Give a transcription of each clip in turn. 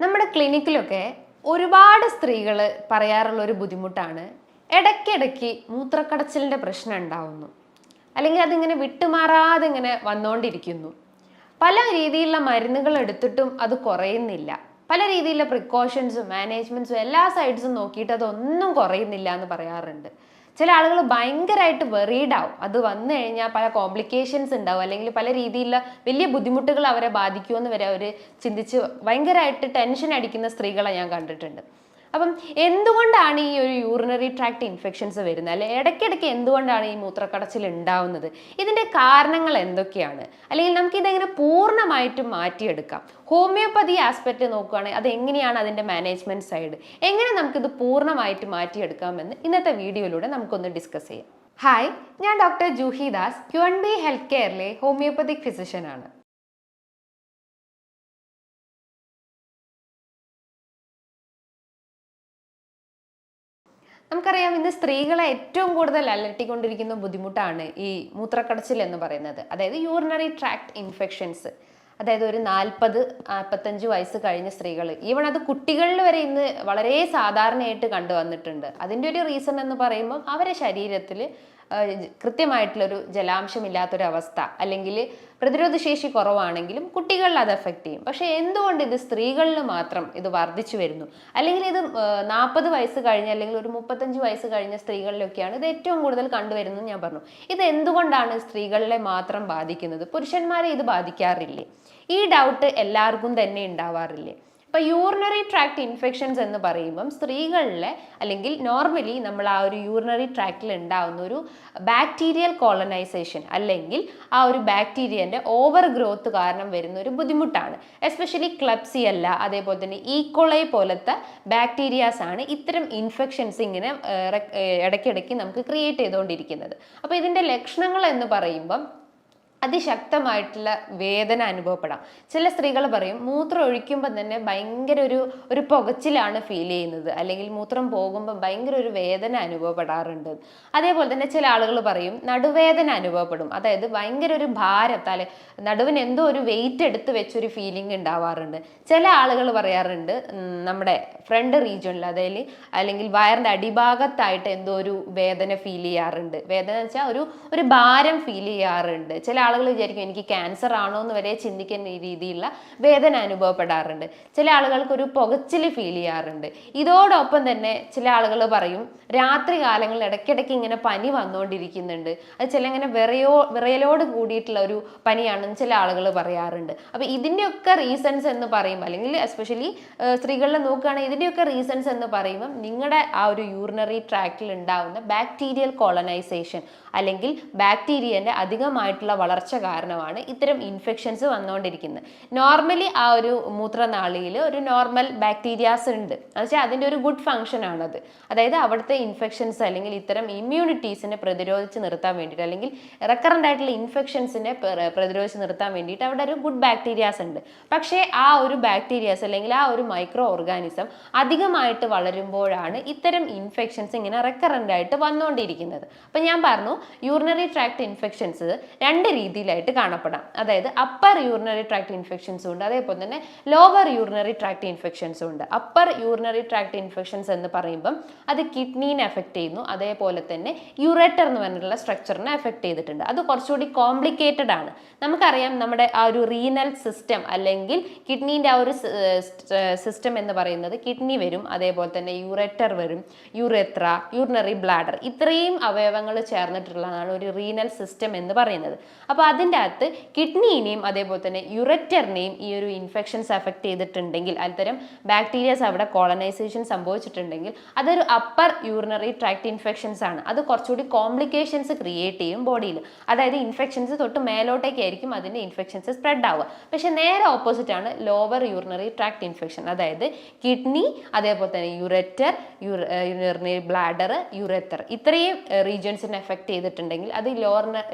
നമ്മുടെ ക്ലിനിക്കിലൊക്കെ ഒരുപാട് സ്ത്രീകൾ പറയാറുള്ള ഒരു ബുദ്ധിമുട്ടാണ് ഇടയ്ക്കിടയ്ക്ക് മൂത്രക്കടച്ചിലിൻ്റെ പ്രശ്നം ഉണ്ടാവുന്നു, അല്ലെങ്കിൽ അതിങ്ങനെ വിട്ടുമാറാതെ ഇങ്ങനെ വന്നുകൊണ്ടിരിക്കുന്നു. പല രീതിയിലുള്ള മരുന്നുകൾ എടുത്തിട്ടും അത് കുറയുന്നില്ല. പല രീതിയിലുള്ള പ്രിക്കോഷൻസും മാനേജ്മെൻറ്റ്സും എല്ലാ സൈഡ്സും നോക്കിയിട്ട് അതൊന്നും കുറയുന്നില്ല എന്ന് പറയാറുണ്ട്. ചില ആളുകൾ ഭയങ്കരമായിട്ട് വെറീഡ് ആവും. അത് വന്നു കഴിഞ്ഞാൽ പല കോംപ്ലിക്കേഷൻസ് ഉണ്ടാവും, അല്ലെങ്കിൽ പല രീതിയിലുള്ള വലിയ ബുദ്ധിമുട്ടുകൾ അവരെ ബാധിക്കുമെന്ന് വരെ അവർ ചിന്തിച്ച് ഭയങ്കരമായിട്ട് ടെൻഷൻ അടിക്കുന്ന സ്ത്രീകളെ ഞാൻ കണ്ടിട്ടുണ്ട്. അപ്പം എന്തുകൊണ്ടാണ് ഈ ഒരു യൂറിനറി ട്രാക്ട് ഇൻഫെക്ഷൻസ് വരുന്നത്, അല്ലെ ഇടയ്ക്കിടയ്ക്ക് എന്തുകൊണ്ടാണ് ഈ മൂത്രക്കടച്ചിൽ ഉണ്ടാവുന്നത്, ഇതിൻ്റെ കാരണങ്ങൾ എന്തൊക്കെയാണ്, അല്ലെങ്കിൽ നമുക്ക് ഇതെങ്ങനെ പൂർണ്ണമായിട്ടും മാറ്റിയെടുക്കാം? ഹോമിയോപ്പതി ആസ്പെക്ട് നോക്കുകയാണെങ്കിൽ അത് എങ്ങനെയാണ് അതിൻ്റെ മാനേജ്മെൻറ്റ് സൈഡ്, എങ്ങനെ നമുക്കിത് പൂർണ്ണമായിട്ട് മാറ്റിയെടുക്കാമെന്ന് ഇന്നത്തെ വീഡിയോയിലൂടെ നമുക്കൊന്ന് ഡിസ്കസ് ചെയ്യാം. ഹായ്, ഞാൻ doctor Juhi Das, QNB health കെയറിലെ ഹോമിയോപ്പതിക് ഫിസിഷ്യനാണ്. നമുക്കറിയാം, ഇന്ന് സ്ത്രീകളെ ഏറ്റവും കൂടുതൽ അലട്ടിക്കൊണ്ടിരിക്കുന്ന ബുദ്ധിമുട്ടാണ് ഈ മൂത്രക്കടച്ചിൽ എന്ന് പറയുന്നത്, അതായത് യൂറിനറി ട്രാക്ട് ഇൻഫെക്ഷൻസ്. അതായത് ഒരു 40-45 വയസ്സ് കഴിഞ്ഞ സ്ത്രീകൾ, ഈവൺ അത് കുട്ടികളിൽ വരെ ഇന്ന് വളരെ സാധാരണയായിട്ട് കണ്ടുവന്നിട്ടുണ്ട്. അതിൻ്റെ ഒരു റീസൺ എന്ന് പറയുമ്പോൾ അവരെ ശരീരത്തിൽ കൃത്യമായിട്ടുള്ളൊരു ജലാംശമില്ലാത്തൊരവസ്ഥ, അല്ലെങ്കിൽ പ്രതിരോധശേഷി കുറവാണെങ്കിലും കുട്ടികളിൽ അത് എഫക്റ്റ് ചെയ്യും. പക്ഷേ എന്തുകൊണ്ട് ഇത് സ്ത്രീകളിൽ മാത്രം ഇത് വർദ്ധിച്ചു വരുന്നു, അല്ലെങ്കിൽ ഇത് 40 വയസ്സ് കഴിഞ്ഞ അല്ലെങ്കിൽ ഒരു 35 വയസ്സ് കഴിഞ്ഞ സ്ത്രീകളിലൊക്കെയാണ് ഇത് ഏറ്റവും കൂടുതൽ കണ്ടുവരുന്നത് ഞാൻ പറഞ്ഞു. ഇത് എന്തുകൊണ്ടാണ് സ്ത്രീകളിലെ മാത്രം ബാധിക്കുന്നത്, പുരുഷന്മാരെ ഇത് ബാധിക്കാറില്ലേ? ഈ ഡൗട്ട് എല്ലാവർക്കും തന്നെ ഉണ്ടാവാറില്ലേ? ഇപ്പം യൂറിനറി ട്രാക്ട് ഇൻഫെക്ഷൻസ് എന്ന് പറയുമ്പം സ്ത്രീകളിലെ, അല്ലെങ്കിൽ നോർമലി നമ്മൾ ആ ഒരു യൂറിനറി ട്രാക്റ്റിൽ ഉണ്ടാകുന്ന ഒരു ബാക്ടീരിയൽ കോളനൈസേഷൻ, അല്ലെങ്കിൽ ആ ഒരു ബാക്ടീരിയൻ്റെ ഓവർ ഗ്രോത്ത് കാരണം വരുന്ന ഒരു ബുദ്ധിമുട്ടാണ്. എസ്പെഷ്യലി ക്ലബ്സിയല്ല, അതേപോലെ തന്നെ ഈക്കോളൈ പോലത്തെ ബാക്ടീരിയാസ് ആണ് ഇത്തരം ഇൻഫെക്ഷൻസ് ഇങ്ങനെ ഇടയ്ക്കിടയ്ക്ക് നമുക്ക് ക്രിയേറ്റ് ചെയ്തുകൊണ്ടിരിക്കുന്നത്. അപ്പോൾ ഇതിൻ്റെ ലക്ഷണങ്ങൾ എന്ന് പറയുമ്പം അതിശക്തമായിട്ടുള്ള വേദന അനുഭവപ്പെടാം. ചില സ്ത്രീകൾ പറയും മൂത്രം ഒഴിക്കുമ്പോൾ തന്നെ ഭയങ്കര ഒരു പുകച്ചിലാണ് ഫീൽ ചെയ്യുന്നത്, അല്ലെങ്കിൽ മൂത്രം പോകുമ്പോൾ ഭയങ്കര ഒരു വേദന അനുഭവപ്പെടാറുണ്ട്. അതേപോലെ തന്നെ ചില ആളുകൾ പറയും നടുവേദന അനുഭവപ്പെടും, അതായത് ഭയങ്കര ഒരു ഭാരം, നടുവിന് എന്തോ ഒരു വെയിറ്റ് എടുത്ത് വെച്ചൊരു ഫീലിംഗ് ഉണ്ടാവാറുണ്ട്. ചില ആളുകൾ പറയാറുണ്ട് നമ്മുടെ ഫ്രണ്ട് റീജിയണിൽ, അതായത് അല്ലെങ്കിൽ വയറിൻ്റെ അടിഭാഗത്തായിട്ട് എന്തോ ഒരു വേദന ഫീൽ ചെയ്യാറുണ്ട്. വേദന എന്ന് വെച്ചാൽ ഒരു ഭാരം ഫീൽ ചെയ്യാറുണ്ട്. ചില ആളുകൾ വിചാരിക്കും എനിക്ക് ക്യാൻസർ ആണോ എന്ന് വരെ ചിന്തിക്കുന്ന രീതിയിലുള്ള വേദന അനുഭവപ്പെടാറുണ്ട്. ചില ആളുകൾക്ക് ഒരു പുകച്ചിൽ ഫീൽ ചെയ്യാറുണ്ട്. ഇതോടൊപ്പം തന്നെ ചില ആളുകൾ പറയും രാത്രി കാലങ്ങളിൽ ഇടയ്ക്കിടയ്ക്ക് ഇങ്ങനെ പനി വന്നുകൊണ്ടിരിക്കുന്നുണ്ട്, അത് ചില ഇങ്ങനെ വിറയലോട് കൂടിയിട്ടുള്ള ഒരു പനിയാണെന്ന് ചില ആളുകൾ പറയാറുണ്ട്. അപ്പോൾ ഇതിൻ്റെയൊക്കെ റീസൺസ് എന്ന് പറയുമ്പോൾ, അല്ലെങ്കിൽ എസ്പെഷ്യലി സ്ത്രീകളിൽ നോക്കുകയാണെങ്കിൽ ഇതിൻ്റെയൊക്കെ റീസൺസ് എന്ന് പറയുമ്പം നിങ്ങളുടെ ആ ഒരു യൂറിനറി ട്രാക്റ്റിൽ ഉണ്ടാകുന്ന ബാക്ടീരിയൽ കോളനൈസേഷൻ, അല്ലെങ്കിൽ ബാക്ടീരിയൻ്റെ അധികമായിട്ടുള്ള വളർച്ച കാരണമാണ് ഇത്തരം ഇൻഫെക്ഷൻസ് വന്നുകൊണ്ടിരിക്കുന്നത്. നോർമലി ആ ഒരു മൂത്രനാളിയിൽ ഒരു നോർമൽ ബാക്ടീരിയാസ് ഉണ്ട്, എന്നുവെച്ചാൽ അതിൻ്റെ ഒരു ഗുഡ് ഫങ്ഷൻ ആണത്. അതായത് അവിടുത്തെ ഇൻഫെക്ഷൻസ് അല്ലെങ്കിൽ ഇത്തരം ഇമ്മ്യൂണിറ്റീസിനെ പ്രതിരോധിച്ച് നിർത്താൻ വേണ്ടിയിട്ട്, അല്ലെങ്കിൽ റെക്കറൻ്റ് ആയിട്ടുള്ള ഇൻഫെക്ഷൻസിനെ പ്രതിരോധിച്ച് നിർത്താൻ വേണ്ടിയിട്ട് അവിടെ ഒരു ഗുഡ് ബാക്ടീരിയാസ് ഉണ്ട്. പക്ഷേ ആ ഒരു ബാക്ടീരിയാസ് അല്ലെങ്കിൽ ആ ഒരു മൈക്രോ ഓർഗാനിസം അധികമായിട്ട് വളരുമ്പോഴാണ് ഇത്തരം ഇൻഫെക്ഷൻസ് ഇങ്ങനെ റെക്കറൻ്റ് ആയിട്ട് വന്നുകൊണ്ടിരിക്കുന്നത്. അപ്പം ഞാൻ പറഞ്ഞു യൂറിനറി ട്രാക്ട് ഇൻഫെക്ഷൻസ് രണ്ട് രീതിയിലായിട്ട് കാണപ്പെടാം. അതായത് അപ്പർ യൂറിനറി ട്രാക്ട് ഇൻഫെക്ഷൻസും ഉണ്ട്, അതേപോലെ തന്നെ ലോവർ യൂറിനറി ട്രാക്ട് ഇൻഫെക്ഷൻസും ഉണ്ട്. അപ്പർ യൂറിനറി ട്രാക്ട് ഇൻഫെക്ഷൻസ് എന്ന് പറയുമ്പം അത് കിഡ്നീനെ എഫക്ട് ചെയ്യുന്നു, അതേപോലെ തന്നെ യൂറേറ്റർ എന്ന് പറഞ്ഞിട്ടുള്ള സ്ട്രക്ചറിനെ എഫക്ട് ചെയ്തിട്ടുണ്ട്. അത് കുറച്ചുകൂടി കോംപ്ലിക്കേറ്റഡ് ആണ്. നമുക്കറിയാം നമ്മുടെ ആ ഒരു റീനൽ സിസ്റ്റം, അല്ലെങ്കിൽ കിഡ്നീൻ്റെ ആ ഒരു സിസ്റ്റം എന്ന് പറയുന്നത് കിഡ്നി വരും, അതേപോലെ തന്നെ യൂറേറ്റർ വരും, യൂറേത്ര, യൂറിനറി ബ്ലാഡർ, ഇത്രയും അവയവങ്ങൾ ചേർന്നിട്ടുള്ളതാണ് ഒരു റീനൽ സിസ്റ്റം എന്ന് പറയുന്നത്. അപ്പോൾ അതിൻ്റെ അകത്ത് കിഡ്നീനെയും അതേപോലെ തന്നെ യുററ്ററിനെയും ഈ ഒരു ഇൻഫെക്ഷൻസ് എഫക്ട് ചെയ്തിട്ടുണ്ടെങ്കിൽ, അത്തരം ബാക്ടീരിയസ് അവിടെ കോളനൈസേഷൻ സംഭവിച്ചിട്ടുണ്ടെങ്കിൽ അതൊരു അപ്പർ യൂറിനറി ട്രാക്ട് ഇൻഫെക്ഷൻസ് ആണ്. അത് കുറച്ചുകൂടി കോംപ്ലിക്കേഷൻസ് ക്രിയേറ്റ് ചെയ്യും ബോഡിയിൽ. അതായത് ഇൻഫെക്ഷൻസ് തൊട്ട് മേലോട്ടേക്കായിരിക്കും അതിൻ്റെ ഇൻഫെക്ഷൻസ് സ്പ്രെഡ് ആവുക. പക്ഷെ നേരെ ഓപ്പോസിറ്റ് ആണ് ലോവർ യൂറിനറി ട്രാക്ട് ഇൻഫെക്ഷൻ. അതായത് കിഡ്നി, അതേപോലെ തന്നെ യുററ്റർ, യൂറിനറി ബ്ലാഡർ, യുറേറ്റർ, ഇത്രയും റീജിയൻസിനെ എഫക്ട് ചെയ്തിട്ടുണ്ടെങ്കിൽ അത്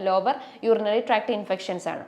ലോവർ യൂറിനറി ട്രാക്ട് ഇൻഫെക്ഷൻസ് ആണ്.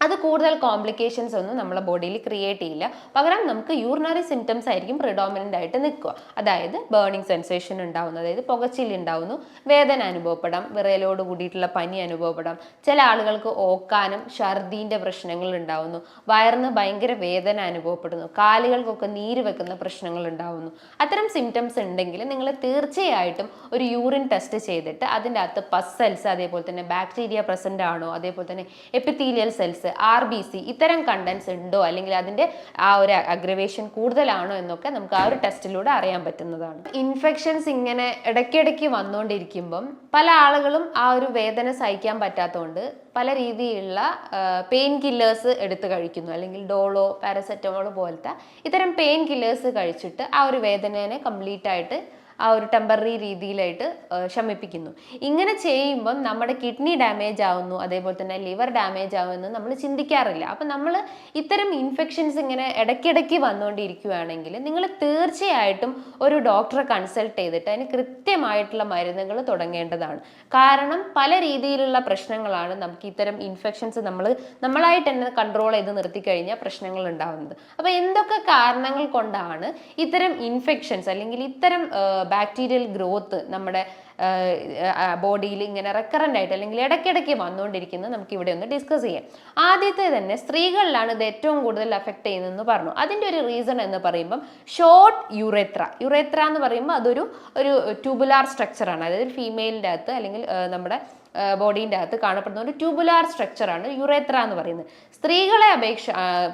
അത് കൂടുതൽ കോംപ്ലിക്കേഷൻസ് ഒന്നും നമ്മുടെ ബോഡിയിൽ ക്രിയേറ്റ് ചെയ്യില്ല. പകരം നമുക്ക് യൂറിനറി സിംറ്റംസ് ആയിരിക്കും പ്രിഡോമിനൻ്റ് ആയിട്ട് നിൽക്കുക. അതായത് ബേണിംഗ് സെൻസേഷൻ ഉണ്ടാവുന്നു, അതായത് പുകച്ചിൽ ഉണ്ടാവുന്നു, വേദന അനുഭവപ്പെടാം, വിറയലോട് കൂടിയിട്ടുള്ള പനി അനുഭവപ്പെടാം, ചില ആളുകൾക്ക് ഓക്കാനും ഛർദീൻ്റെ പ്രശ്നങ്ങൾ ഉണ്ടാവുന്നു, വയറിന് ഭയങ്കര വേദന അനുഭവപ്പെടുന്നു, കാലുകൾക്കൊക്കെ നീര് വെക്കുന്ന പ്രശ്നങ്ങൾ ഉണ്ടാവുന്നു. അത്തരം സിംറ്റംസ് ഉണ്ടെങ്കിൽ നിങ്ങൾ തീർച്ചയായിട്ടും ഒരു യൂറിൻ ടെസ്റ്റ് ചെയ്തിട്ട് അതിൻ്റെ അകത്ത് പസ് സെൽസ്, അതേപോലെ തന്നെ ബാക്ടീരിയ പ്രസൻ്റ് ആണോ, അതേപോലെ തന്നെ എപ്പിത്തീലിയൽ സെൽസ്, RBC ഇത്തരം കണ്ടൻസ് ഉണ്ടോ, അല്ലെങ്കിൽ അതിൻ്റെ ആ ഒരു അഗ്രവേഷൻ കൂടുതലാണോ എന്നൊക്കെ നമുക്ക് ആ ഒരു ടെസ്റ്റിലൂടെ അറിയാൻ പറ്റുന്നതാണ്. ഇൻഫെക്ഷൻസ് ഇങ്ങനെ ഇടയ്ക്കിടയ്ക്ക് വന്നുകൊണ്ടിരിക്കുമ്പം പല ആളുകളും ആ ഒരു വേദന സഹിക്കാൻ പറ്റാത്തതുകൊണ്ട് പല രീതിയിലുള്ള പെയിൻ കില്ലേഴ്സ് എടുത്ത് കഴിക്കുന്നു, അല്ലെങ്കിൽ ഡോളോ, പാരസെറ്റമോൾ പോലത്തെ ഇത്തരം പെയിൻ കില്ലേഴ്സ് കഴിച്ചിട്ട് ആ ഒരു വേദനയെ കംപ്ലീറ്റ് ആയിട്ട് ആ ഒരു ടെമ്പററി രീതിയിലായിട്ട് ശമിപ്പിക്കുന്നു. ഇങ്ങനെ ചെയ്യുമ്പം നമ്മുടെ കിഡ്നി ഡാമേജ് ആവുന്നു, അതേപോലെ തന്നെ ലിവർ ഡാമേജ് ആവുമെന്ന് നമ്മൾ ചിന്തിക്കാറില്ല. അപ്പം നമ്മൾ ഇത്തരം ഇൻഫെക്ഷൻസ് ഇങ്ങനെ ഇടയ്ക്കിടയ്ക്ക് വന്നുകൊണ്ടിരിക്കുകയാണെങ്കിൽ നിങ്ങൾ തീർച്ചയായിട്ടും ഒരു ഡോക്ടറെ കൺസൾട്ട് ചെയ്തിട്ട് അതിന് കൃത്യമായിട്ടുള്ള മരുന്നുകൾ തുടങ്ങേണ്ടതാണ്. കാരണം പല രീതിയിലുള്ള പ്രശ്നങ്ങളാണ് നമുക്ക് ഇത്തരം ഇൻഫെക്ഷൻസ് നമ്മളായിട്ട് തന്നെ കൺട്രോൾ ചെയ്ത് നിർത്തിക്കഴിഞ്ഞാൽ പ്രശ്നങ്ങൾ ഉണ്ടാവുന്നത്. അപ്പോൾ എന്തൊക്കെ കാരണങ്ങൾ കൊണ്ടാണ് ഇത്തരം ഇൻഫെക്ഷൻസ് അല്ലെങ്കിൽ ഇത്തരം ബാക്ടീരിയൽ ഗ്രോത്ത് നമ്മുടെ ബോഡിയിൽ ഇങ്ങനെ റെക്കറൻ്റ് ആയിട്ട് അല്ലെങ്കിൽ ഇടയ്ക്കിടയ്ക്ക് വന്നുകൊണ്ടിരിക്കുന്നത് നമുക്ക് ഇവിടെ ഒന്ന് ഡിസ്കസ് ചെയ്യാം. ആദ്യത്തെ തന്നെ സ്ത്രീകളിലാണ് ഇത് ഏറ്റവും കൂടുതൽ അഫക്റ്റ് ചെയ്യുന്നതെന്ന് പറഞ്ഞു. അതിൻ്റെ ഒരു റീസൺ എന്ന് പറയുമ്പം ഷോർട്ട് യുറേത്ര എന്ന് പറയുമ്പോൾ അതൊരു ട്യൂബുലാർ സ്ട്രക്ചറാണ്. അതായത് ഫീമെയിലിൻ്റെ അകത്ത് അല്ലെങ്കിൽ നമ്മുടെ ബോഡീൻ്റെ അകത്ത് കാണപ്പെടുന്ന ഒരു ട്യൂബുലാർ സ്ട്രക്ചറാണ് യുറേത്ര എന്ന് പറയുന്നത്.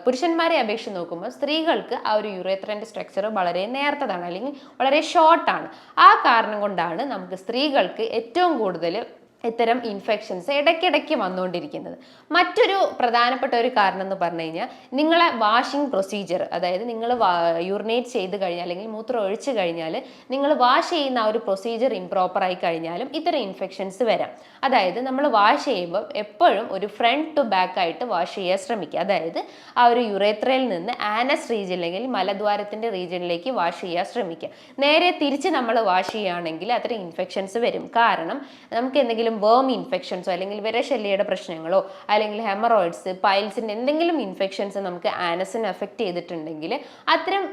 പുരുഷന്മാരെ അപേക്ഷിച്ച് നോക്കുമ്പോൾ സ്ത്രീകൾക്ക് ആ ഒരു യുറേത്രൻ്റെ സ്ട്രക്ചർ വളരെ നേർത്തതാണ്, അല്ലെങ്കിൽ വളരെ ഷോർട്ടാണ്. ആ കാരണം കൊണ്ടാണ് നമുക്ക് സ്ത്രീകൾക്ക് ഏറ്റവും കൂടുതൽ ഇത്തരം ഇൻഫെക്ഷൻസ് ഇടയ്ക്കിടയ്ക്ക് വന്നുകൊണ്ടിരിക്കുന്നത്. മറ്റൊരു പ്രധാനപ്പെട്ട ഒരു കാരണം എന്ന് പറഞ്ഞു കഴിഞ്ഞാൽ നിങ്ങളെ വാഷിംഗ് പ്രൊസീജിയർ, അതായത് നിങ്ങൾ യൂറിനേറ്റ് ചെയ്ത് കഴിഞ്ഞാൽ അല്ലെങ്കിൽ മൂത്രം ഒഴിച്ചു കഴിഞ്ഞാൽ നിങ്ങൾ വാഷ് ചെയ്യുന്ന ആ ഒരു പ്രൊസീജിയർ ഇംപ്രോപ്പർ ആയി കഴിഞ്ഞാലും ഇത്തരം ഇൻഫെക്ഷൻസ് വരാം. അതായത് നമ്മൾ വാഷ് ചെയ്യുമ്പോൾ എപ്പോഴും ഒരു ഫ്രണ്ട് ടു ബാക്ക് ആയിട്ട് വാഷ് ചെയ്യാൻ ശ്രമിക്കുക. അതായത് ആ ഒരു യുറേത്രയിൽ നിന്ന് ആനസ് റീജിയൻ അല്ലെങ്കിൽ മലദ്വാരത്തിൻ്റെ റീജിയനിലേക്ക് വാഷ് ചെയ്യാൻ ശ്രമിക്കുക. നേരെ തിരിച്ച് നമ്മൾ വാഷ് ചെയ്യുകയാണെങ്കിൽ അത്തരം ഇൻഫെക്ഷൻസ് വരും. കാരണം നമുക്ക് എന്തെങ്കിലും വേം ഇൻഫെക്ഷൻസോ അല്ലെങ്കിൽ വിരശല്യയുടെ പ്രശ്നങ്ങളോ അല്ലെങ്കിൽ ഹെമറോയിഡ്സ്, പൈൽസിൻ്റെ എന്തെങ്കിലും ഇൻഫെക്ഷൻസ് നമുക്ക് ആനസിനെ എഫക്റ്റ് ചെയ്തിട്ടുണ്ടെങ്കിൽ അത്തരം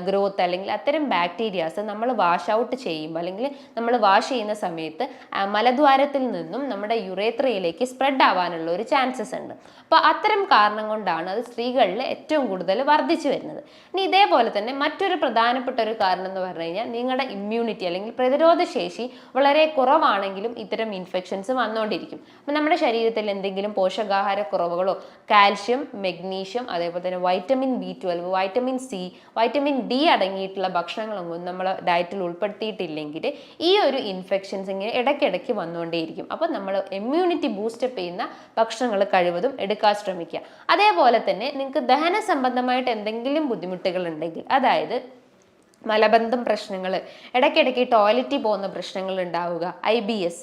ഗ്രോത്ത് അല്ലെങ്കിൽ അത്തരം ബാക്ടീരിയാസ് നമ്മൾ വാഷ് ഔട്ട് ചെയ്യുമ്പോൾ അല്ലെങ്കിൽ നമ്മൾ വാഷ് ചെയ്യുന്ന സമയത്ത് മലദ്വാരത്തിൽ നിന്നും നമ്മുടെ യുറേത്രയിലേക്ക് സ്പ്രെഡ് ആവാനുള്ള ഒരു ചാൻസസ് ഉണ്ട്. അപ്പോൾ അത്തരം കാരണം കൊണ്ടാണ് അത് സ്ത്രീകളിൽ ഏറ്റവും കൂടുതൽ വർദ്ധിച്ചു വരുന്നത്. ഇനി ഇതേപോലെ തന്നെ മറ്റൊരു പ്രധാനപ്പെട്ട ഒരു കാരണം എന്ന് പറഞ്ഞു കഴിഞ്ഞാൽ നിങ്ങളുടെ ഇമ്മ്യൂണിറ്റി അല്ലെങ്കിൽ പ്രതിരോധ ശേഷി വളരെ കുറവാണെങ്കിലും ഇത്തരം ഇൻഫെക്ഷൻസ് വന്നുകൊണ്ടിരിക്കും. അപ്പം നമ്മുടെ ശരീരത്തിൽ എന്തെങ്കിലും പോഷകാഹാര കുറവുകളോ, കാൽഷ്യം, മെഗ്നീഷ്യം, അതേപോലെ തന്നെ vitamin B12, vitamin C, vitamin D അടങ്ങിയിട്ടുള്ള ഭക്ഷണങ്ങളൊന്നും നമ്മൾ ഡയറ്റിൽ ഉൾപ്പെടുത്തിയിട്ടില്ലെങ്കിൽ ഈ ഒരു ഇൻഫെക്ഷൻസ് ഇങ്ങനെ ഇടയ്ക്കിടയ്ക്ക് വന്നുകൊണ്ടേയിരിക്കും. അപ്പോൾ നമ്മൾ ഇമ്മ്യൂണിറ്റി ബൂസ്റ്റപ്പ് ചെയ്യുന്ന ഭക്ഷണങ്ങൾ കഴിവതും എടുക്കാൻ ശ്രമിക്കുക. അതേപോലെ തന്നെ നിങ്ങൾക്ക് ദഹന സംബന്ധമായിട്ട് എന്തെങ്കിലും ബുദ്ധിമുട്ടുകൾ ഉണ്ടെങ്കിൽ, അതായത് മലബന്ധം പ്രശ്നങ്ങൾ, ഇടയ്ക്കിടയ്ക്ക് ടോയ്ലറ്റിൽ പോകുന്ന പ്രശ്നങ്ങൾ ഉണ്ടാവുക, IBS,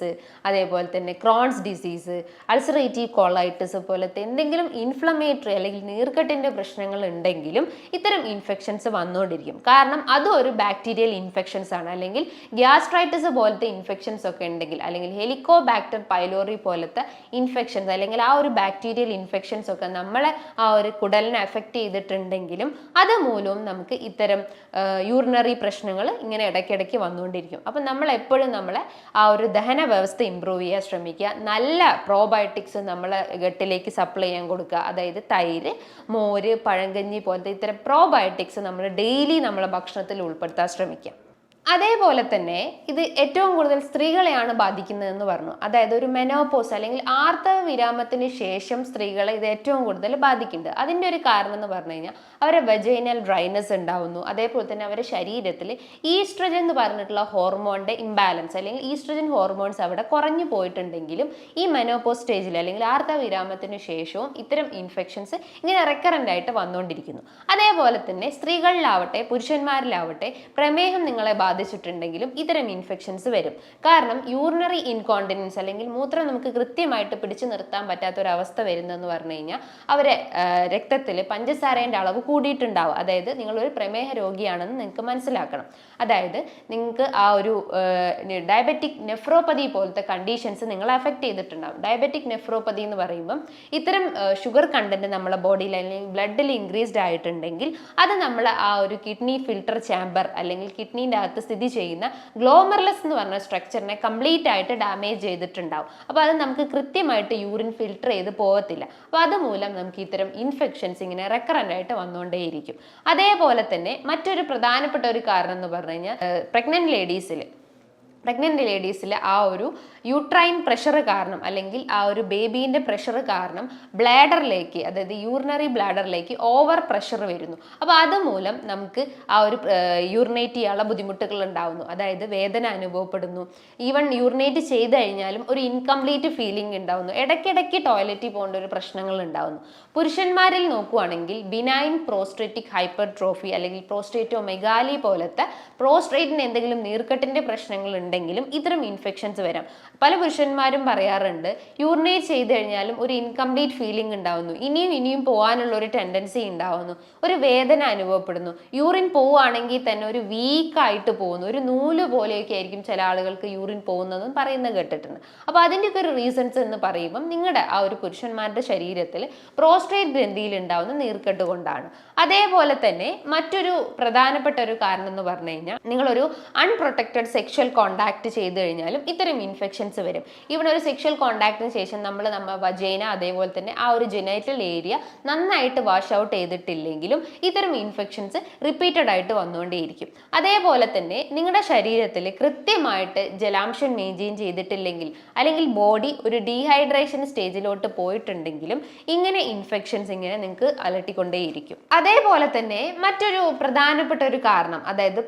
അതേപോലെ തന്നെ ക്രോൺസ് ഡിസീസ്, അൾസറേറ്റീവ് കോളൈറ്റിസ് പോലത്തെ എന്തെങ്കിലും ഇൻഫ്ലമേറ്ററി അല്ലെങ്കിൽ നീർക്കെട്ടിൻ്റെ പ്രശ്നങ്ങൾ ഉണ്ടെങ്കിലും ഇത്തരം ഇൻഫെക്ഷൻസ് വന്നുകൊണ്ടിരിക്കും. കാരണം അതും ഒരു ബാക്ടീരിയൽ ഇൻഫെക്ഷൻസ് ആണ്. അല്ലെങ്കിൽ ഗ്യാസ്ട്രൈറ്റിസ് പോലത്തെ ഇൻഫെക്ഷൻസ് ഒക്കെ ഉണ്ടെങ്കിൽ, അല്ലെങ്കിൽ ഹെലിക്കോബാക്ടർ പൈലോറി പോലത്തെ ഇൻഫെക്ഷൻസ് അല്ലെങ്കിൽ ആ ഒരു ബാക്ടീരിയൽ ഇൻഫെക്ഷൻസ് ഒക്കെ നമ്മളെ ആ ഒരു കുടലിനെ എഫക്റ്റ് ചെയ്തിട്ടുണ്ടെങ്കിലും അതുമൂലവും നമുക്ക് ഇത്തരം യൂറിനറി പ്രശ്നങ്ങൾ ഇങ്ങനെ ഇടയ്ക്കിടയ്ക്ക് വന്നുകൊണ്ടിരിക്കും. അപ്പം നമ്മൾ എപ്പോഴും നമ്മളെ ആ ഒരു ദഹന വ്യവസ്ഥ ഇമ്പ്രൂവ് ചെയ്യാൻ ശ്രമിക്കുക. നല്ല പ്രോബയോട്ടിക്സ് നമ്മളെ ഗട്ടിലേക്ക് സപ്ലൈ ചെയ്യാൻ കൊടുക്കുക. അതായത് തൈര്, മോര്, പഴങ്കഞ്ഞി പോലത്തെ ഇത്തരം പ്രോബയോട്ടിക്സ് നമ്മൾ ഡെയിലി നമ്മളെ ഭക്ഷണത്തിൽ ഉൾപ്പെടുത്താൻ ശ്രമിക്കുക. അതേപോലെ തന്നെ ഇത് ഏറ്റവും കൂടുതൽ സ്ത്രീകളെയാണ് ബാധിക്കുന്നതെന്ന് പറഞ്ഞു. അതായത് ഒരു മെനോപോസ് അല്ലെങ്കിൽ ആർത്തവ വിരാമത്തിന് ശേഷം സ്ത്രീകളെ ഇത് ഏറ്റവും കൂടുതൽ ബാധിക്കുന്നുണ്ട്. അതിൻ്റെ ഒരു കാരണം എന്ന് പറഞ്ഞു കഴിഞ്ഞാൽ അവരെ വെജൈനൽ ഡ്രൈനസ് ഉണ്ടാവുന്നു. അതേപോലെ തന്നെ അവരുടെ ശരീരത്തിൽ ഈസ്ട്രജൻ എന്ന് പറഞ്ഞിട്ടുള്ള ഹോർമോണിൻ്റെ ഇംബാലൻസ് അല്ലെങ്കിൽ ഈസ്ട്രജൻ ഹോർമോൺസ് അവിടെ കുറഞ്ഞു പോയിട്ടുണ്ടെങ്കിലും ഈ മെനോപോസ് സ്റ്റേജിൽ അല്ലെങ്കിൽ ആർത്തവ വിരാമത്തിന് ശേഷവും ഇത്തരം ഇൻഫെക്ഷൻസ് ഇങ്ങനെ റെക്കറൻ്റ് ആയിട്ട് വന്നുകൊണ്ടിരിക്കുന്നു. അതേപോലെ തന്നെ സ്ത്രീകളിലാവട്ടെ പുരുഷന്മാരിലാവട്ടെ പ്രമേഹം നിങ്ങളെ ബാധിച്ചിട്ടുണ്ടെങ്കിലും ഇത്തരം ഇൻഫെക്ഷൻസ് വരും. കാരണം യൂറിനറി ഇൻകോണ്ടിനൻസ് അല്ലെങ്കിൽ മൂത്രം നമുക്ക് കൃത്യമായിട്ട് പിടിച്ചു നിർത്താൻ പറ്റാത്തൊരവസ്ഥ വരുന്നതെന്ന് പറഞ്ഞു കഴിഞ്ഞാൽ അവരെ രക്തത്തിൽ പഞ്ചസാരേൻ്റെ അളവ് കൂടിയിട്ടുണ്ടാവും. അതായത് നിങ്ങളൊരു പ്രമേഹ രോഗിയാണെന്ന് നിങ്ങൾക്ക് മനസ്സിലാക്കണം. അതായത് നിങ്ങൾക്ക് ആ ഒരു ഡയബറ്റിക് നെഫ്രോപ്പതി പോലത്തെ കണ്ടീഷൻസ് നിങ്ങളെ അഫക്റ്റ് ചെയ്തിട്ടുണ്ടാവും. ഡയബറ്റിക് നെഫ്രോപ്പതി എന്ന് പറയുമ്പം ഇത്തരം ഷുഗർ കണ്ടന്റ് നമ്മളെ ബോഡിയിൽ അല്ലെങ്കിൽ ബ്ലഡിൽ ഇൻക്രീസ്ഡ് ആയിട്ടുണ്ടെങ്കിൽ അത് നമ്മൾ ആ ഒരു കിഡ്നി ഫിൽട്ടർ ചാമ്പർ അല്ലെങ്കിൽ കിഡ്നീൻ്റെ അകത്ത് സ്ഥിതി ചെയ്യുന്ന ഗ്ലോമർലസ് എന്ന് പറഞ്ഞ സ്ട്രക്ചറിനെ കംപ്ലീറ്റ് ആയിട്ട് ഡാമേജ് ചെയ്തിട്ടുണ്ടാവും. അപ്പോൾ അത് നമുക്ക് കൃത്യമായിട്ട് യൂറിൻ ഫിൽട്ടർ ചെയ്ത് പോകത്തില്ല. അപ്പോൾ അതുമൂലം നമുക്ക് ഇത്തരം ഇൻഫെക്ഷൻസ് ഇങ്ങനെ റെക്കറൻ്റ് ആയിട്ട് വന്നുകൊണ്ടേയിരിക്കും. അതേപോലെ തന്നെ മറ്റൊരു പ്രധാനപ്പെട്ട ഒരു കാരണം എന്ന് പറഞ്ഞു കഴിഞ്ഞാൽ പ്രഗ്നന്റ് ലേഡീസിൽ ആ ഒരു യൂട്രൈൻ പ്രഷർ കാരണം അല്ലെങ്കിൽ ആ ഒരു ബേബീൻ്റെ പ്രഷർ കാരണം ബ്ലാഡറിലേക്ക്, അതായത് യൂറിനറി ബ്ലാഡറിലേക്ക് ഓവർ പ്രഷർ വരുന്നു. അപ്പോൾ അതുമൂലം നമുക്ക് ആ ഒരു യൂറിനേറ്റ് ചെയ്യാനുള്ള ബുദ്ധിമുട്ടുകൾ ഉണ്ടാവുന്നു. അതായത് വേദന അനുഭവപ്പെടുന്നു. ഈവൻ യൂറിനേറ്റ് ചെയ്ത് കഴിഞ്ഞാലും ഒരു ഇൻകംപ്ലീറ്റ് ഫീലിംഗ് ഉണ്ടാവുന്നു. ഇടയ്ക്കിടയ്ക്ക് ടോയ്ലറ്റിൽ പോകേണ്ട ഒരു പ്രശ്നങ്ങൾ ഉണ്ടാവുന്നു. പുരുഷന്മാരിൽ നോക്കുവാണെങ്കിൽ ബിനൈൻ പ്രോസ്ട്രേറ്റിക് ഹൈപ്പർട്രോഫി അല്ലെങ്കിൽ പ്രോസ്ട്രേറ്റോമെഗാലി പോലത്തെ പ്രോസ്ട്രേറ്റിന് എന്തെങ്കിലും നീർക്കെട്ടിൻ്റെ പ്രശ്നങ്ങൾ ഉണ്ടെങ്കിലും ഇത്തരം ഇൻഫെക്ഷൻസ് വരാം. പല പുരുഷന്മാരും പറയാറുണ്ട് യൂറിനേറ്റ് ചെയ്ത് കഴിഞ്ഞാലും ഒരു ഇൻകംപ്ലീറ്റ് ഫീലിംഗ് ഉണ്ടാവുന്നു, ഇനിയും പോകാനുള്ള ഒരു ടെൻഡൻസി ഉണ്ടാവുന്നു, ഒരു വേദന അനുഭവപ്പെടുന്നു, യൂറിൻ പോവുകയാണെങ്കിൽ തന്നെ ഒരു വീക്കായിട്ട് പോകുന്നു, ഒരു നൂല് പോലെയൊക്കെ ആയിരിക്കും ചില ആളുകൾക്ക് യൂറിൻ പോകുന്നതെന്ന് പറയുന്നത് കേട്ടിട്ടുണ്ട്. അപ്പോൾ അതിൻ്റെയൊക്കെ ഒരു റീസൺസ് എന്ന് പറയുമ്പം നിങ്ങളുടെ ആ ഒരു പുരുഷന്മാരുടെ ശരീരത്തിൽ പ്രോസ്ട്രേറ്റ് ഗ്രന്ഥിയിൽ ഉണ്ടാവുന്ന നീർക്കെട്ട് കൊണ്ടാണ്. അതേപോലെ തന്നെ മറ്റൊരു പ്രധാനപ്പെട്ട ഒരു കാരണം എന്ന് പറഞ്ഞു കഴിഞ്ഞാൽ നിങ്ങളൊരു അൺപ്രൊട്ടക്റ്റഡ് സെക്ഷൽ കോണ്ടാക്ട് ചെയ്ത് കഴിഞ്ഞാലും ഇത്തരം ഇൻഫെക്ഷൻസ് വരും. ഇവിടെ ഒരു സെക്ഷൽ കോണ്ടാക്റ്റിന് ശേഷം നമ്മൾ വജൈന അതേപോലെ തന്നെ ആ ഒരു ജെനൈറ്റൽ ഏരിയ നന്നായിട്ട് വാഷ് ഔട്ട് ചെയ്തിട്ടില്ലെങ്കിലും ഇത്തരം ഇൻഫെക്ഷൻസ് റിപ്പീറ്റഡ് ആയിട്ട് വന്നുകൊണ്ടേയിരിക്കും. അതേപോലെ തന്നെ നിങ്ങളുടെ ശരീരത്തിൽ കൃത്യമായിട്ട് ജലാംശം മെയിൻറ്റെയിൻ ചെയ്തിട്ടില്ലെങ്കിൽ അല്ലെങ്കിൽ ബോഡി ഒരു ഡീഹൈഡ്രേഷൻ സ്റ്റേജിലോട്ട് പോയിട്ടുണ്ടെങ്കിലും ഇങ്ങനെ ഇൻഫെക്ഷൻസ് ഇങ്ങനെ നിങ്ങൾക്ക് അലട്ടിക്കൊണ്ടേയിരിക്കും. അതേപോലെ തന്നെ മറ്റൊരു പ്രധാനപ്പെട്ട ഒരു കാരണം, അതായത്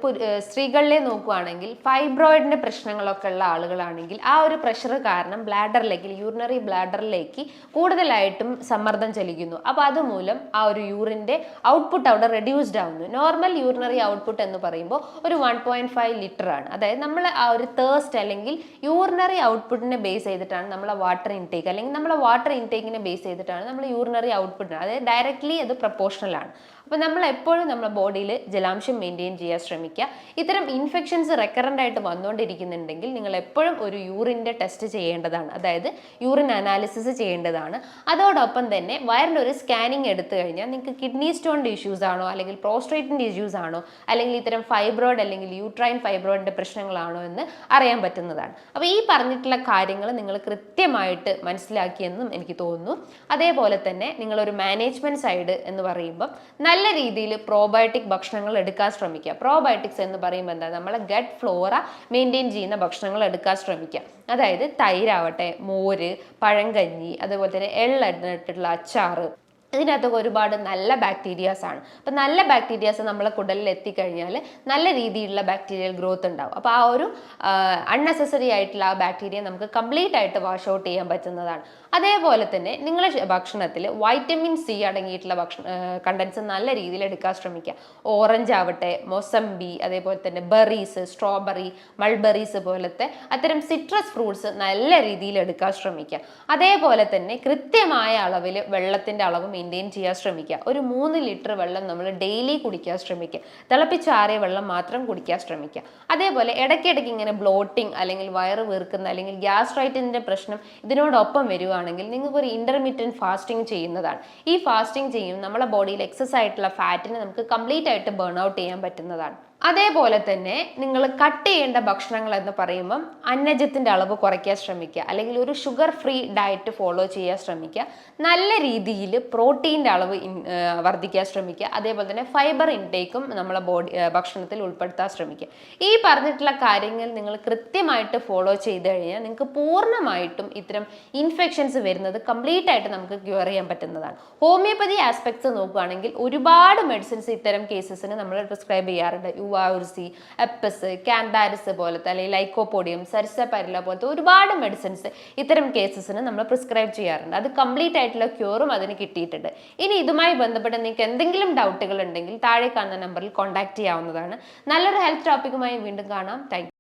സ്ത്രീകളിലെ നോക്കുകയാണെങ്കിൽ ഫൈബ്രോയിഡിന്റെ പ്രശ്നങ്ങളൊക്കെ ഉള്ള ആളുകളാണെങ്കിൽ ആ ഒരു പ്രഷർ കാരണം ബ്ലാഡറിലേക്ക്, യൂറിനറി ബ്ലാഡറിലേക്ക് കൂടുതലായിട്ടും സമ്മർദ്ദം ചെലുത്തുന്നു. അപ്പോൾ അതുമൂലം ആ ഒരു യൂറിൻ്റെ ഔട്ട്പുട്ട് അവിടെ റെഡ്യൂസ്ഡ് ആവുന്നു. നോർമൽ യൂറിനറി ഔട്ട്പുട്ട് എന്ന് പറയുമ്പോൾ ഒരു 1.5 ലിറ്റർ ആണ്. അതായത് നമ്മൾ ആ ഒരു തേഴ്സ്റ്റ് അല്ലെങ്കിൽ യൂറിനറി ഔട്ട്പുട്ടിനെ ബേസ് ചെയ്തിട്ടാണ് നമ്മളെ വാട്ടർ ഇൻടേക്ക്, അല്ലെങ്കിൽ നമ്മളെ വാട്ടർ ഇൻടേക്കിനെ ബേസ് ചെയ്തിട്ടാണ് നമ്മൾ യൂറിനറി ഔട്ട്പുട്ട്, അതായത് ഡയറക്റ്റ്ലി അത് പ്രൊപ്പോർഷണൽ ആണ്. അപ്പോൾ നമ്മൾ എപ്പോഴും നമ്മുടെ ബോഡിയിൽ ജലാംശം മെയിൻറ്റെയിൻ ചെയ്യാൻ ശ്രമിക്കുക. ഇത്തരം ഇൻഫെക്ഷൻസ് റെക്കറൻ്റ് ആയിട്ട് വന്നുകൊണ്ടിരിക്കുന്നുണ്ടെങ്കിൽ നിങ്ങൾ എപ്പോഴും ഒരു യൂറിൻ്റെ ടെസ്റ്റ് ചെയ്യേണ്ടതാണ്, അതായത് യൂറിൻ അനാലിസിസ് ചെയ്യേണ്ടതാണ്. അതോടൊപ്പം തന്നെ വയറിൻ്റെ ഒരു സ്കാനിങ് എടുത്തു കഴിഞ്ഞാൽ നിങ്ങൾക്ക് കിഡ്നി സ്റ്റോണിൻ്റെ ഇഷ്യൂസ് ആണോ അല്ലെങ്കിൽ പ്രോസ്ട്രേറ്റിൻ്റെ ഇഷ്യൂസ് ആണോ അല്ലെങ്കിൽ ഇത്തരം ഫൈബ്രോയിഡ് അല്ലെങ്കിൽ യൂട്രൈൻ ഫൈബ്രോയിഡിൻ്റെ പ്രശ്നങ്ങളാണോ എന്ന് അറിയാൻ പറ്റുന്നതാണ്. അപ്പോൾ ഈ പറഞ്ഞിട്ടുള്ള കാര്യങ്ങൾ നിങ്ങൾ കൃത്യമായിട്ട് മനസ്സിലാക്കിയെന്നും എനിക്ക് തോന്നുന്നു. അതേപോലെ തന്നെ നിങ്ങളൊരു മാനേജ്മെൻറ്റ് സൈഡ് എന്ന് പറയുമ്പം നല്ല രീതിയിൽ പ്രോബയോട്ടിക് ഭക്ഷണങ്ങൾ എടുക്കാൻ ശ്രമിക്കുക. പ്രോബയോട്ടിക്സ് എന്ന് പറയുമ്പോൾ എന്താ, നമ്മളെ ഗട്ട് ഫ്ലോറ മെയിൻറ്റെയിൻ ചെയ്യുന്ന ഭക്ഷണങ്ങൾ എടുക്കാൻ ശ്രമിക്കുക. അതായത് തൈരാവട്ടെ, മോര്, പഴങ്കഞ്ഞി, അതേപോലെ തന്നെ എള്ളിട്ടുള്ള അച്ചാറ്, ഇതിനകത്തൊക്കെ ഒരുപാട് നല്ല ബാക്ടീരിയാസ് ആണ്. അപ്പം നല്ല ബാക്ടീരിയാസ് നമ്മളെ കുടലിൽ എത്തിക്കഴിഞ്ഞാൽ നല്ല രീതിയിലുള്ള ബാക്ടീരിയൽ ഗ്രോത്ത് ഉണ്ടാവും. അപ്പോൾ ആ ഒരു അൺനെസസറി ആയിട്ടുള്ള ആ ബാക്ടീരിയ നമുക്ക് കംപ്ലീറ്റ് ആയിട്ട് വാഷ് ഔട്ട് ചെയ്യാൻ പറ്റുന്നതാണ്. അതേപോലെ തന്നെ നിങ്ങളുടെ ഭക്ഷണത്തിൽ വൈറ്റമിൻ സി അടങ്ങിയിട്ടുള്ള കണ്ടൻസ് നല്ല രീതിയിൽ എടുക്കാൻ ശ്രമിക്കുക. ഓറഞ്ച് ആവട്ടെ, മൊസംബി, അതേപോലെ തന്നെ ബെറീസ്, സ്ട്രോബെറി, മൾബെറീസ് പോലത്തെ അത്തരം സിട്രസ് ഫ്രൂട്ട്സ് നല്ല രീതിയിൽ എടുക്കാൻ ശ്രമിക്കുക. അതേപോലെ തന്നെ കൃത്യമായ അളവിൽ വെള്ളത്തിൻ്റെ അളവ് മെയിൻറ്റെയിൻ ചെയ്യാൻ ശ്രമിക്കുക. ഒരു 3 ലിറ്റർ വെള്ളം നമ്മൾ ഡെയിലി കുടിക്കാൻ ശ്രമിക്കുക. തിളപ്പിച്ചാറിയ വെള്ളം മാത്രം കുടിക്കാൻ ശ്രമിക്കുക. അതേപോലെ ഇടയ്ക്കിടയ്ക്ക് ഇങ്ങനെ ബ്ലോട്ടിങ് അല്ലെങ്കിൽ വയറ് വീർക്കുന്ന അല്ലെങ്കിൽ ഗ്യാസ്ട്രൈറ്റിൻ്റെ പ്രശ്നം ഇതിനോടൊപ്പം വരികയാണെങ്കിൽ നിങ്ങൾക്ക് ഒരു ഇന്റർമീഡിയറ്റ് ഫാസ്റ്റിംഗ് ചെയ്യുന്നതാണ്. ഈ ഫാസ്റ്റിംഗ് ചെയ്യും നമ്മളെ ബോഡിയിൽ എക്സസ് ആയിട്ടുള്ള ഫാറ്റിനെ നമുക്ക് കംപ്ലീറ്റ് ആയിട്ട് ബേൺ ഔട്ട് ചെയ്യാൻ പറ്റുന്നതാണ്. അതേപോലെ തന്നെ നിങ്ങൾ കട്ട് ചെയ്യേണ്ട ഭക്ഷണങ്ങൾ എന്ന് പറയുമ്പം അന്നജത്തിൻ്റെ അളവ് കുറയ്ക്കാൻ ശ്രമിക്കുക, അല്ലെങ്കിൽ ഒരു ഷുഗർ ഫ്രീ ഡയറ്റ് ഫോളോ ചെയ്യാൻ ശ്രമിക്കുക. നല്ല രീതിയിൽ പ്രോട്ടീൻ്റെ അളവ് വർദ്ധിക്കാൻ ശ്രമിക്കുക. അതേപോലെ തന്നെ ഫൈബർ ഇൻടേക്കും നമ്മളെ ഭക്ഷണത്തിൽ ഉൾപ്പെടുത്താൻ ശ്രമിക്കുക. ഈ പറഞ്ഞിട്ടുള്ള കാര്യങ്ങൾ നിങ്ങൾ കൃത്യമായിട്ട് ഫോളോ ചെയ്ത് കഴിഞ്ഞാൽ നിങ്ങൾക്ക് പൂർണ്ണമായിട്ടും ഇത്തരം ഇൻഫെക്ഷൻസ് വരുന്നത് കംപ്ലീറ്റ് ആയിട്ട് നമുക്ക് ക്യൂർ ചെയ്യാൻ പറ്റുന്നതാണ്. ഹോമിയോപ്പതി ആസ്പെക്ട്സ് നോക്കുകയാണെങ്കിൽ ഒരുപാട് മെഡിസിൻസ് ഇത്തരം കേസസിന് നമ്മൾ പ്രിസ്ക്രൈബ് ചെയ്യാറുണ്ട്. യുവാർസി, എപ്പസ്, കാൻഡാരിസ് പോലത്തെ അല്ലെങ്കിൽ ലൈക്കോപോഡിയം, സരിസപരില പോലത്തെ ഒരുപാട് മെഡിസിൻസ് ഇത്തരം കേസസിന് നമ്മൾ പ്രിസ്ക്രൈബ് ചെയ്യാറുണ്ട്. അത് കംപ്ലീറ്റ് ആയിട്ടുള്ള ക്യൂറും അതിന് കിട്ടിയിട്ടുണ്ട്. ഇനി ഇതുമായി ബന്ധപ്പെട്ട് നിങ്ങൾക്ക് എന്തെങ്കിലും ഡൗട്ടുകൾ ഉണ്ടെങ്കിൽ താഴെ കാണുന്ന നമ്പറിൽ കോൺടാക്ട് ചെയ്യാവുന്നതാണ്. നല്ലൊരു ഹെൽത്ത് ടോപ്പിക്കുമായി വീണ്ടും കാണാം. താങ്ക്